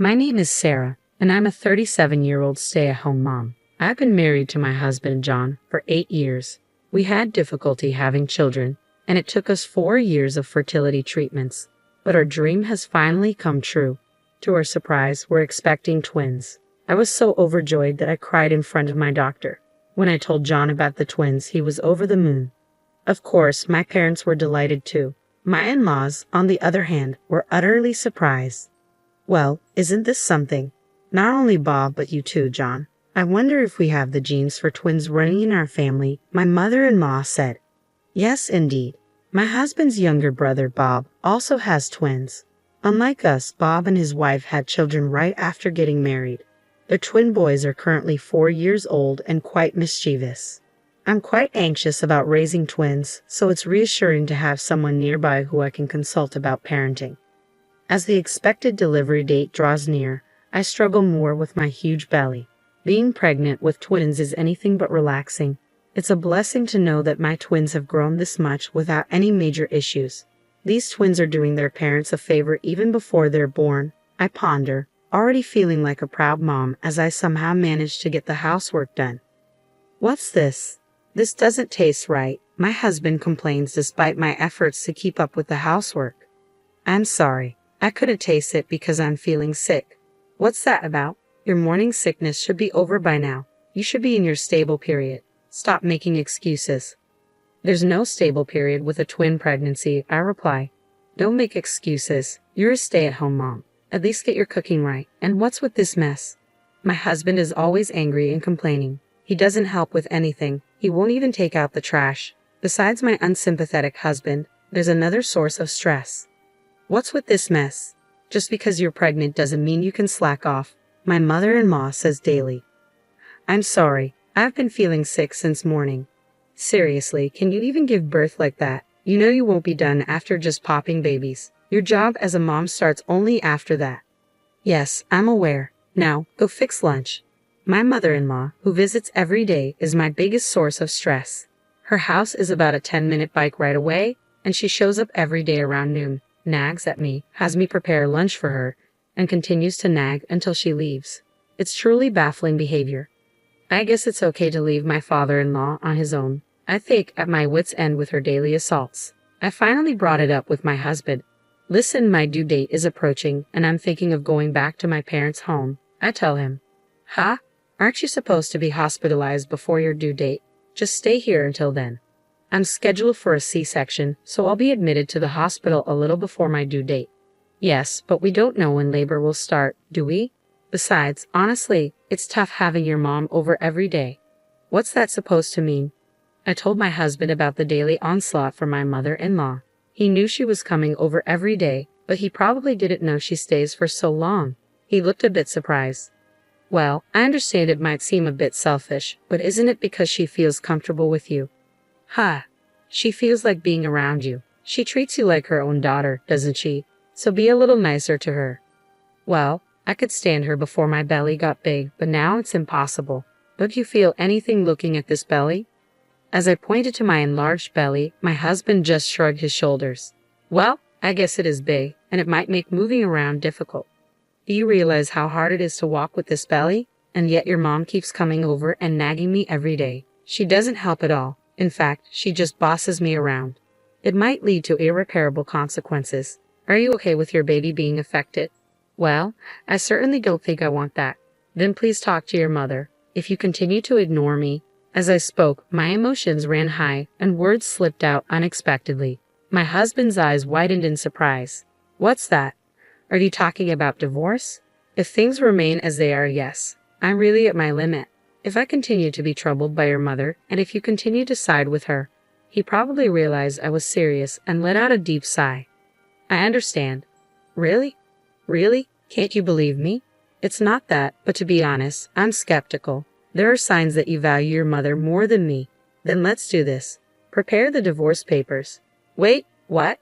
My name is Sarah, and I'm a 37-year-old stay-at-home mom. I've been married to my husband, John, for 8 years. We had difficulty having children, and it took us 4 years of fertility treatments. But our dream has finally come true. To our surprise, we're expecting twins. I was so overjoyed that I cried in front of my doctor. When I told John about the twins, he was over the moon. Of course, my parents were delighted too. My in-laws, on the other hand, were utterly surprised. Well, isn't this something? Not only Bob, but you too, John. I wonder if we have the genes for twins running in our family, my mother-in-law said. Yes, indeed. My husband's younger brother, Bob, also has twins. Unlike us, Bob and his wife had children right after getting married. Their twin boys are currently 4 years old and quite mischievous. I'm quite anxious about raising twins, so it's reassuring to have someone nearby who I can consult about parenting. As the expected delivery date draws near, I struggle more with my huge belly. Being pregnant with twins is anything but relaxing. It's a blessing to know that my twins have grown this much without any major issues. These twins are doing their parents a favor even before they're born, I ponder, already feeling like a proud mom as I somehow manage to get the housework done. What's this? This doesn't taste right, my husband complains despite my efforts to keep up with the housework. I'm sorry, I couldn't taste it because I'm feeling sick. What's that about? Your morning sickness should be over by now. You should be in your stable period. Stop making excuses. There's no stable period with a twin pregnancy, I reply. Don't make excuses. You're a stay-at-home mom. At least get your cooking right. And what's with this mess? My husband is always angry and complaining. He doesn't help with anything. He won't even take out the trash. Besides my unsympathetic husband, there's another source of stress. What's with this mess? Just because you're pregnant doesn't mean you can slack off, my mother-in-law says daily. I'm sorry. I've been feeling sick since morning. Seriously, can you even give birth like that? You know you won't be done after just popping babies. Your job as a mom starts only after that. Yes, I'm aware. Now, go fix lunch. My mother-in-law, who visits every day, is my biggest source of stress. Her house is about a 10-minute bike ride away, and she shows up every day around noon, nags at me, has me prepare lunch for her, and continues to nag until she leaves. It's truly baffling behavior. I guess it's okay to leave my father-in-law on his own. I think at my wit's end with her daily assaults. I finally brought it up with my husband. Listen, my due date is approaching, and I'm thinking of going back to my parents' home. I tell him. Huh? Aren't you supposed to be hospitalized before your due date? Just stay here until then. I'm scheduled for a C-section, so I'll be admitted to the hospital a little before my due date. Yes, but we don't know when labor will start, do we? Besides, honestly, it's tough having your mom over every day. What's that supposed to mean? I told my husband about the daily onslaught from my mother-in-law. He knew she was coming over every day, but he probably didn't know she stays for so long. He looked a bit surprised. Well, I understand it might seem a bit selfish, but isn't it because she feels comfortable with you? Huh. She feels like being around you. She treats you like her own daughter, doesn't she? So be a little nicer to her. Well, I could stand her before my belly got big, but now it's impossible. Don't you feel anything looking at this belly? As I pointed to my enlarged belly, my husband just shrugged his shoulders. Well, I guess it is big, and it might make moving around difficult. Do you realize how hard it is to walk with this belly? And yet your mom keeps coming over and nagging me every day. She doesn't help at all. In fact, she just bosses me around. It might lead to irreparable consequences. Are you okay with your baby being affected? Well, I certainly don't think I want that. Then please talk to your mother. If you continue to ignore me. As I spoke, my emotions ran high and words slipped out unexpectedly. My husband's eyes widened in surprise. What's that? Are you talking about divorce? If things remain as they are, yes. I'm really at my limit. If I continue to be troubled by your mother, and if you continue to side with her. He probably realized I was serious and let out a deep sigh. I understand. Really? Really? Can't you believe me? It's not that, but to be honest, I'm skeptical. There are signs that you value your mother more than me. Then let's do this. Prepare the divorce papers. Wait, what?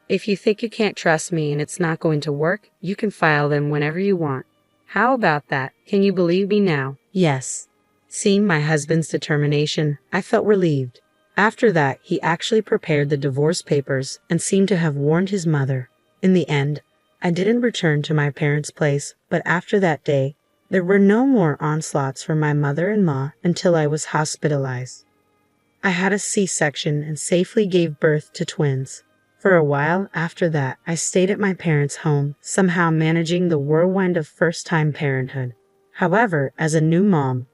If you think you can't trust me and it's not going to work, you can file them whenever you want. How about that? Can you believe me now? Yes. Seeing my husband's determination, I felt relieved. After that, he actually prepared the divorce papers and seemed to have warned his mother. In the end, I didn't return to my parents' place, but after that day, there were no more onslaughts from my mother-in-law until I was hospitalized. I had a C-section and safely gave birth to twins. For a while after that, I stayed at my parents' home, somehow managing the whirlwind of first-time parenthood. However, as a new mom,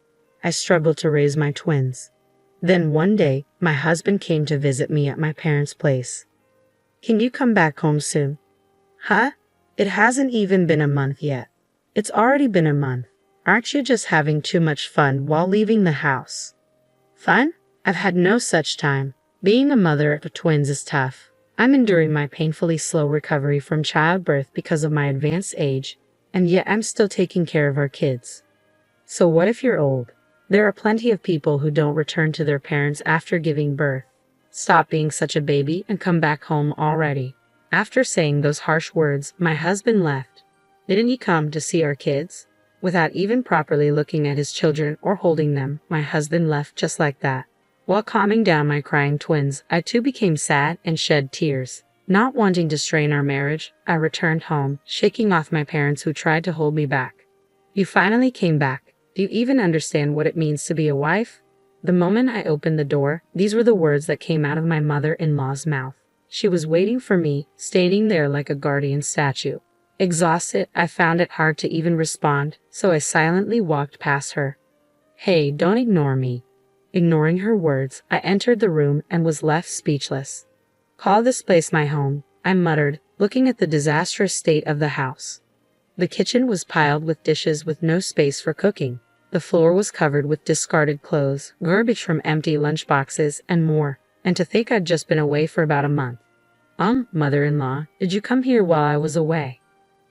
I struggled to raise my twins. Then one day, my husband came to visit me at my parents' place. "Can you come back home soon?" "Huh? It hasn't even been a month yet." "It's already been a month. Aren't you just having too much fun while leaving the house?" "Fun? I've had no such time. Being a mother of twins is tough. I'm enduring my painfully slow recovery from childbirth because of my advanced age, and yet I'm still taking care of our kids." "So what if you're old? There are plenty of people who don't return to their parents after giving birth. Stop being such a baby and come back home already." After saying those harsh words, my husband left. Didn't he come to see our kids? Without even properly looking at his children or holding them, my husband left just like that. While calming down my crying twins, I too became sad and shed tears. Not wanting to strain our marriage, I returned home, shaking off my parents who tried to hold me back. "You finally came back. Do you even understand what it means to be a wife?" The moment I opened the door, these were the words that came out of my mother-in-law's mouth. She was waiting for me, standing there like a guardian statue. Exhausted, I found it hard to even respond, so I silently walked past her. "Hey, don't ignore me." Ignoring her words, I entered the room and was left speechless. "Call this place my home," I muttered, looking at the disastrous state of the house. The kitchen was piled with dishes with no space for cooking. The floor was covered with discarded clothes, garbage from empty lunchboxes, and more. And to think I'd just been away for about a month. Mother-in-law, did you come here while I was away?"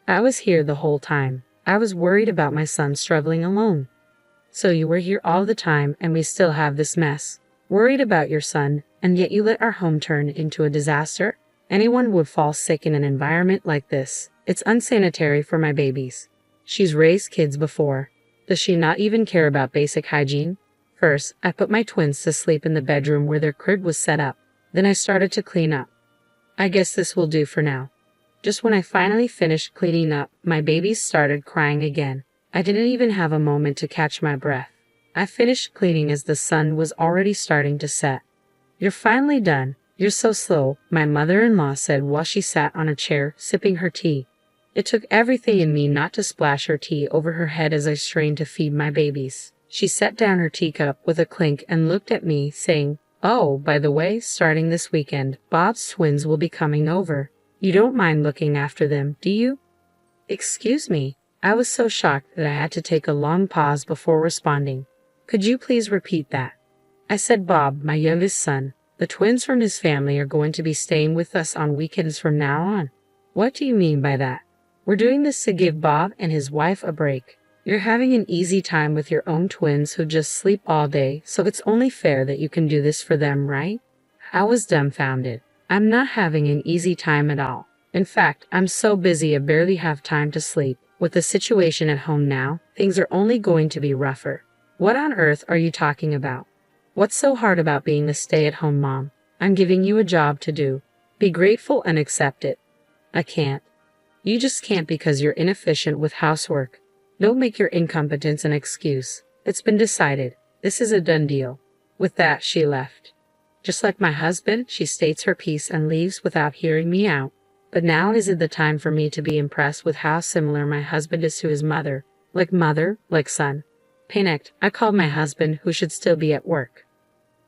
"I was here the whole time. I was worried about my son struggling alone." "So you were here all the time and we still have this mess. Worried about your son, and yet you let our home turn into a disaster? Anyone would fall sick in an environment like this. It's unsanitary for my babies." She's raised kids before. Does she not even care about basic hygiene? First, I put my twins to sleep in the bedroom where their crib was set up. Then I started to clean up. I guess this will do for now. Just when I finally finished cleaning up, my babies started crying again. I didn't even have a moment to catch my breath. I finished cleaning as the sun was already starting to set. "You're finally done. You're so slow," my mother-in-law said while she sat on a chair, sipping her tea. It took everything in me not to splash her tea over her head as I strained to feed my babies. She set down her teacup with a clink and looked at me, saying, "Oh, by the way, starting this weekend, Bob's twins will be coming over. You don't mind looking after them, do you?" "Excuse me." I was so shocked that I had to take a long pause before responding. "Could you please repeat that?" I said Bob, my youngest son. The twins from his family are going to be staying with us on weekends from now on. "What do you mean by that?" "We're doing this to give Bob and his wife a break. You're having an easy time with your own twins who just sleep all day, so it's only fair that you can do this for them, right?" I was dumbfounded. I'm not having an easy time at all. In fact, I'm so busy I barely have time to sleep. With the situation at home now, things are only going to be rougher. What on earth are you talking about? What's so hard about being a stay-at-home mom? I'm giving you a job to do. Be grateful and accept it. I can't. You just can't because you're inefficient with housework. Don't make your incompetence an excuse. It's been decided. This is a done deal. With that, she left. Just like my husband, she states her piece and leaves without hearing me out. But now isn't the time for me to be impressed with how similar my husband is to his mother, like son. Panicked, I called my husband, who should still be at work.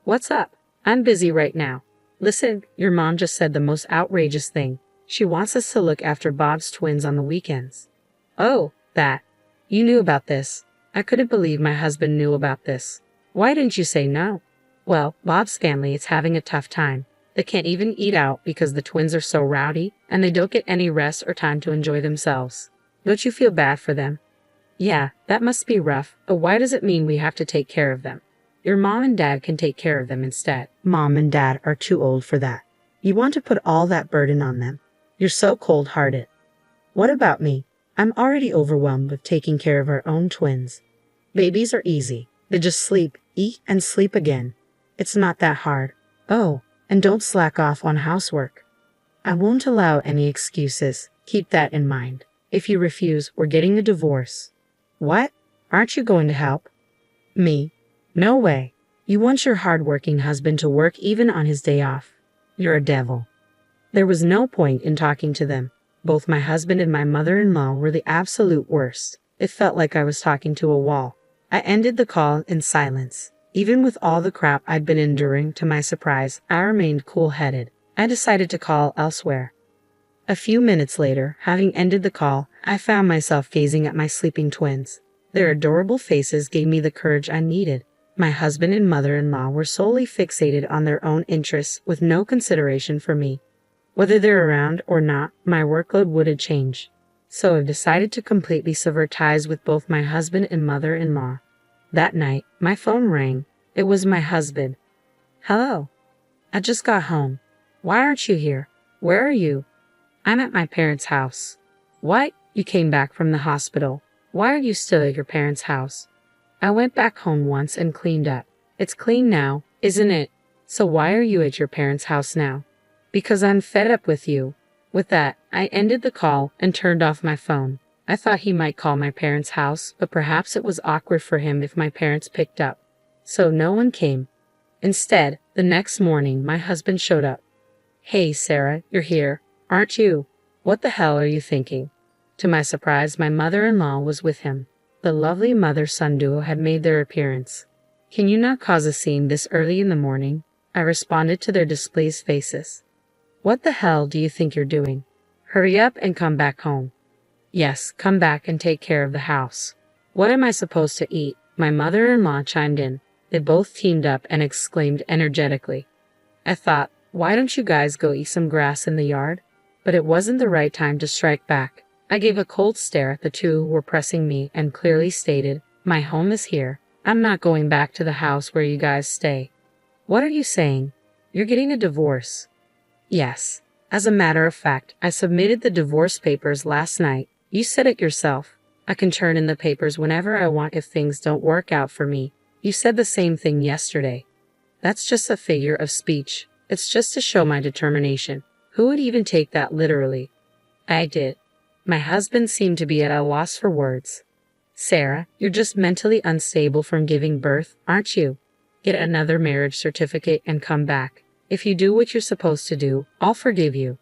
"What's up? I'm busy right now. Listen, your mom just said the most outrageous thing. She wants us to look after Bob's twins on the weekends." "Oh, that. You knew about this." I couldn't believe my husband knew about this. "Why didn't you say no?" "Well, Bob's family is having a tough time. They can't even eat out because the twins are so rowdy, and they don't get any rest or time to enjoy themselves. Don't you feel bad for them?" "Yeah, that must be rough, but why does it mean we have to take care of them? Your mom and dad can take care of them instead." "Mom and dad are too old for that. You want to put all that burden on them. You're so cold-hearted." "What about me? I'm already overwhelmed with taking care of our own twins. Babies are easy. They just sleep, eat, and sleep again. It's not that hard. Oh, and don't slack off on housework." "I won't allow any excuses. Keep that in mind. If you refuse, we're getting a divorce. What? Aren't you going to help? Me? No way. You want your hard-working husband to work even on his day off. You're a devil. There was no point in talking to them. Both my husband and my mother-in-law were the absolute worst. It felt like I was talking to a wall. I ended the call in silence. Even with all the crap I'd been enduring, to my surprise, I remained cool-headed. I decided to call elsewhere. A few minutes later, having ended the call, I found myself gazing at my sleeping twins. Their adorable faces gave me the courage I needed. My husband and mother-in-law were solely fixated on their own interests with no consideration for me. Whether they're around or not, my workload wouldn't change. So I've decided to completely sever ties with both my husband and mother-in-law. That night, my phone rang. It was my husband. Hello. I just got home. Why aren't you here? Where are you? I'm at my parents' house. What? You came back from the hospital. Why are you still at your parents' house? I went back home once and cleaned up. It's clean now, isn't it? So why are you at your parents' house now? Because I'm fed up with you. With that, I ended the call and turned off my phone. I thought he might call my parents' house, but perhaps it was awkward for him if my parents picked up. So no one came. Instead, the next morning, my husband showed up. Hey, Sarah, you're here, aren't you? What the hell are you thinking? To my surprise, my mother-in-law was with him. The lovely mother-son duo had made their appearance. Can you not cause a scene this early in the morning? I responded to their displeased faces. What the hell do you think you're doing? Hurry up and come back home. Yes, come back and take care of the house. What am I supposed to eat? My mother-in-law chimed in. They both teamed up and exclaimed energetically. I thought, why don't you guys go eat some grass in the yard? But it wasn't the right time to strike back. I gave a cold stare at the two who were pressing me and clearly stated, my home is here. I'm not going back to the house where you guys stay. What are you saying? You're getting a divorce. Yes. As a matter of fact, I submitted the divorce papers last night. You said it yourself. I can turn in the papers whenever I want if things don't work out for me. You said the same thing yesterday. That's just a figure of speech. It's just to show my determination. Who would even take that literally? I did. My husband seemed to be at a loss for words. Sarah, you're just mentally unstable from giving birth, aren't you? Get another marriage certificate and come back. If you do what you're supposed to do, I'll forgive you.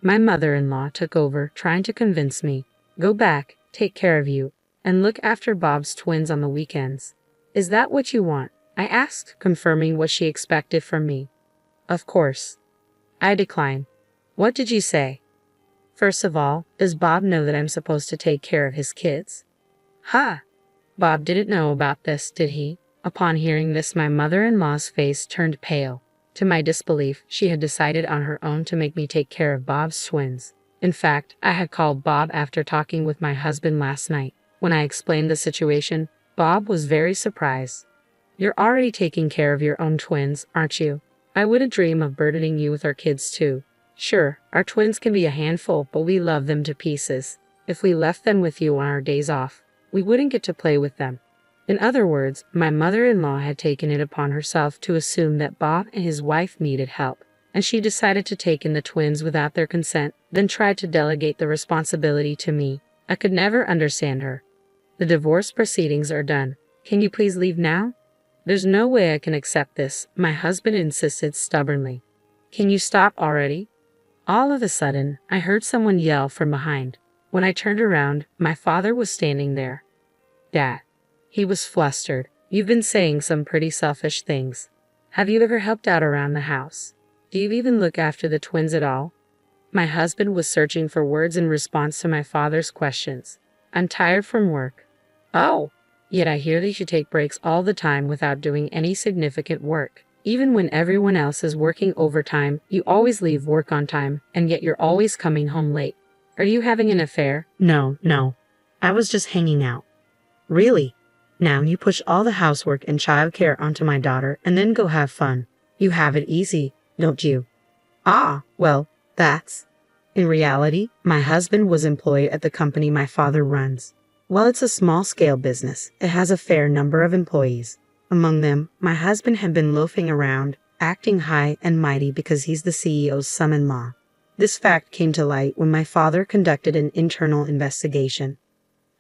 My mother-in-law took over, trying to convince me. Go back, take care of you, and look after Bob's twins on the weekends. Is that what you want? I asked, confirming what she expected from me. Of course. I declined. What did you say? First of all, does Bob know that I'm supposed to take care of his kids? Ha! Bob didn't know about this, did he? Upon hearing this, my mother-in-law's face turned pale. To my disbelief, she had decided on her own to make me take care of Bob's twins. In fact, I had called Bob after talking with my husband last night. When I explained the situation, Bob was very surprised. You're already taking care of your own twins, aren't you? I wouldn't dream of burdening you with our kids too. Sure, our twins can be a handful, but we love them to pieces. If we left them with you on our days off, we wouldn't get to play with them. In other words, my mother-in-law had taken it upon herself to assume that Bob and his wife needed help, and she decided to take in the twins without their consent, then tried to delegate the responsibility to me. I could never understand her. The divorce proceedings are done. Can you please leave now? There's no way I can accept this, my husband insisted stubbornly. Can you stop already? All of a sudden, I heard someone yell from behind. When I turned around, my father was standing there. Dad. He was flustered. You've been saying some pretty selfish things. Have you ever helped out around the house? Do you even look after the twins at all? My husband was searching for words in response to my father's questions. I'm tired from work. Oh, yet I hear that you take breaks all the time without doing any significant work. Even when everyone else is working overtime, you always leave work on time, and yet you're always coming home late. Are you having an affair? No. I was just hanging out. Really? Now you push all the housework and childcare onto my daughter and then go have fun. You have it easy, don't you? Ah, well, that's... In reality, my husband was employed at the company my father runs. While it's a small-scale business, it has a fair number of employees. Among them, my husband had been loafing around, acting high and mighty because he's the CEO's son-in-law. This fact came to light when my father conducted an internal investigation.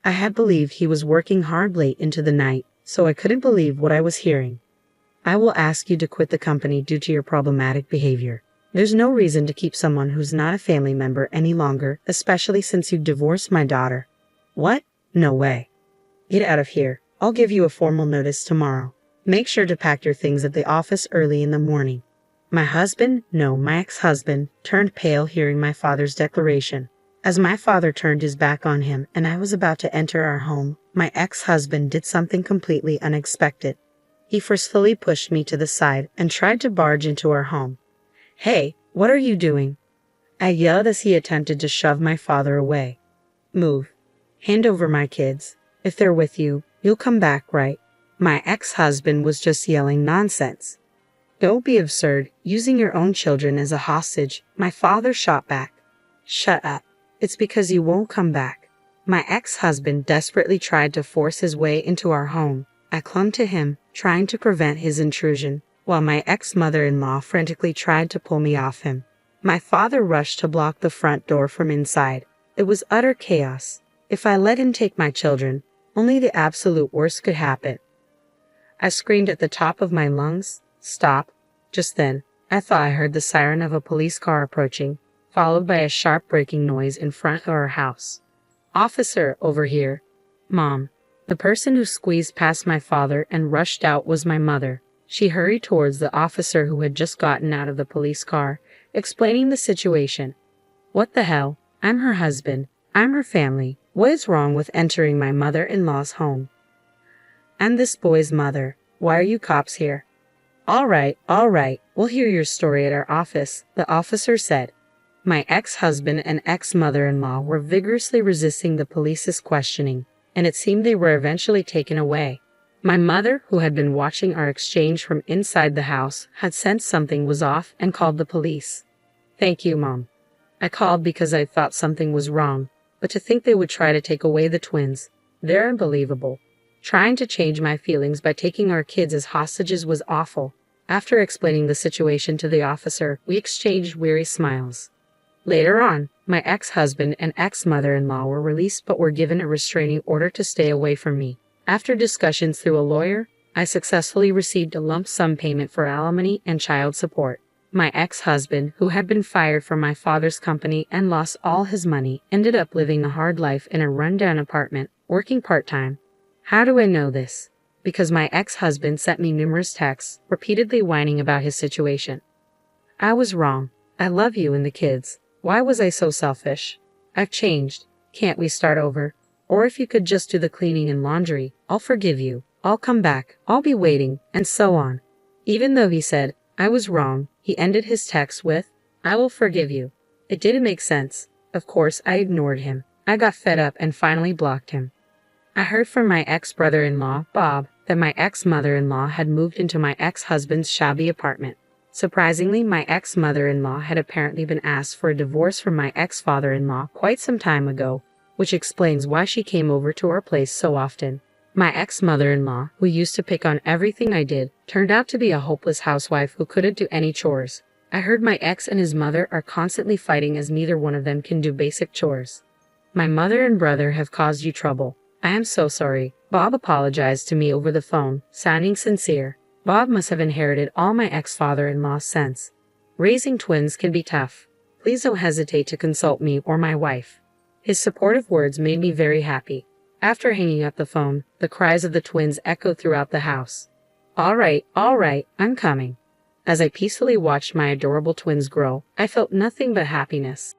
I had believed he was working hard late into the night, so I couldn't believe what I was hearing. I will ask you to quit the company due to your problematic behavior. There's no reason to keep someone who's not a family member any longer, especially since you divorced my daughter. What? No way. Get out of here. I'll give you a formal notice tomorrow. Make sure to pack your things at the office early in the morning. My ex-husband, turned pale hearing my father's declaration. As my father turned his back on him and I was about to enter our home, my ex-husband did something completely unexpected. He forcefully pushed me to the side and tried to barge into our home. "Hey, what are you doing?" I yelled as he attempted to shove my father away. "Move. Hand over my kids. If they're with you, you'll come back, right?" My ex-husband was just yelling nonsense. "Don't be absurd, using your own children as a hostage," my father shot back. "Shut up. It's because you won't come back." My ex-husband desperately tried to force his way into our home. I clung to him, trying to prevent his intrusion, while my ex-mother-in-law frantically tried to pull me off him. My father rushed to block the front door from inside. It was utter chaos. If I let him take my children, only the absolute worst could happen. I screamed at the top of my lungs, "Stop!" Just then, I thought I heard the siren of a police car approaching, followed by a sharp braking noise in front of our house. "Officer, over here." "Mom." The person who squeezed past my father and rushed out was my mother. She hurried towards the officer who had just gotten out of the police car, explaining the situation. "What the hell? I'm her husband. I'm her family. What is wrong with entering my mother-in-law's home?" "I'm this boy's mother. Why are you cops here?" All right, we'll hear your story at our office," the officer said. My ex-husband and ex-mother-in-law were vigorously resisting the police's questioning, and it seemed they were eventually taken away. My mother, who had been watching our exchange from inside the house, had sensed something was off and called the police. "Thank you, Mom. I called because I thought something was wrong, but to think they would try to take away the twins. They're unbelievable. Trying to change my feelings by taking our kids as hostages was awful." After explaining the situation to the officer, we exchanged weary smiles. Later on, my ex-husband and ex-mother-in-law were released but were given a restraining order to stay away from me. After discussions through a lawyer, I successfully received a lump sum payment for alimony and child support. My ex-husband, who had been fired from my father's company and lost all his money, ended up living a hard life in a rundown apartment, working part-time. How do I know this? Because my ex-husband sent me numerous texts, repeatedly whining about his situation. I was wrong. I love you and the kids. Why was I so selfish? I've changed. Can't we start over? Or if you could just do the cleaning and laundry, I'll forgive you. I'll come back. I'll be waiting, and so on. Even though he said, I was wrong, he ended his text with, I will forgive you. It didn't make sense. Of course, I ignored him. I got fed up and finally blocked him. I heard from my ex-brother-in-law, Bob, that my ex-mother-in-law had moved into my ex-husband's shabby apartment. Surprisingly, my ex-mother-in-law had apparently been asked for a divorce from my ex-father-in-law quite some time ago, which explains why she came over to our place so often. My ex-mother-in-law, who used to pick on everything I did, turned out to be a hopeless housewife who couldn't do any chores. I heard my ex and his mother are constantly fighting as neither one of them can do basic chores. My mother and brother have caused you trouble. I am so sorry. Bob apologized to me over the phone, sounding sincere. Bob must have inherited all my ex-father-in-law's sense. Raising twins can be tough. Please don't hesitate to consult me or my wife. His supportive words made me very happy. After hanging up the phone, the cries of the twins echoed throughout the house. All right, I'm coming. As I peacefully watched my adorable twins grow, I felt nothing but happiness.